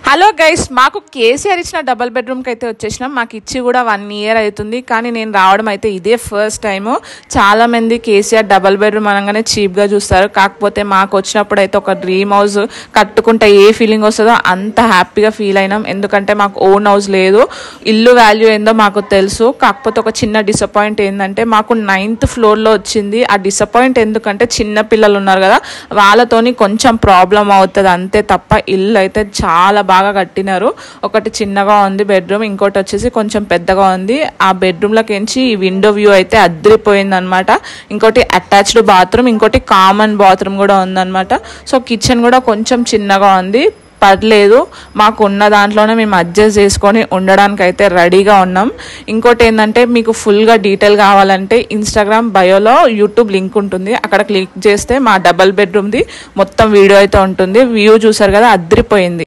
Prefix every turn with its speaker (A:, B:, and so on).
A: Hello guys, మాకు కేసీఆర్ ఇచ్చిన double బెడ్రూమ్కి అయితే వచ్చేసినాం. మాకు ఇచ్చి కూడా 1 ఇయర్ అవుతుంది, కానీ నేను రావడం అయితే ఇదే ఫస్ట్ టైము. చాలామంది కేసీఆర్ డబుల్ బెడ్రూమ్ అనగానే చీప్గా చూస్తారు. కాకపోతే మాకు వచ్చినప్పుడు అయితే ఒక డ్రీమ్ హౌస్ కట్టుకుంటే ఏ ఫీలింగ్ వస్తుందో అంత హ్యాపీగా ఫీల్ అయినాం. ఎందుకంటే మాకు ఓన్ హౌస్ లేదు, ఇల్లు వాల్యూ ఏందో మాకు తెలుసు. కాకపోతే ఒక చిన్న డిసప్పాయింట్ ఏంటంటే మాకు 9th ఫ్లోర్లో వచ్చింది. ఆ డిసప్పాయింట్ ఎందుకంటే చిన్న పిల్లలు ఉన్నారు కదా, వాళ్ళతోని కొంచెం ప్రాబ్లం అవుతుంది అంతే తప్ప ఇల్లు అయితే చాలా బాగా కట్టినారు. ఒకటి చిన్నగా ఉంది బెడ్రూమ్, ఇంకోటి వచ్చేసి కొంచెం పెద్దగా ఉంది. ఆ బెడ్రూమ్లోకించి ఈ విండో వ్యూ అయితే అదిరిపోయింది అనమాట. ఇంకోటి అటాచ్డ్ బాత్రూమ్, ఇంకోటి కామన్ బాత్రూమ్ కూడా ఉందన్నమాట. సో కిచెన్ కూడా కొంచెం చిన్నగా ఉంది, పర్లేదు. మాకు ఉన్న దాంట్లోనే మేము అడ్జస్ట్ చేసుకొని ఉండడానికి అయితే రెడీగా ఉన్నాం. ఇంకోటి ఏంటంటే మీకు ఫుల్గా డీటెయిల్ కావాలంటే ఇన్స్టాగ్రామ్ బయోలో యూట్యూబ్ లింక్ ఉంటుంది, అక్కడ క్లిక్ చేస్తే మా డబల్ బెడ్రూమ్ది మొత్తం వీడియో అయితే ఉంటుంది. వ్యూ చూసారు కదా, అదిరిపోయింది.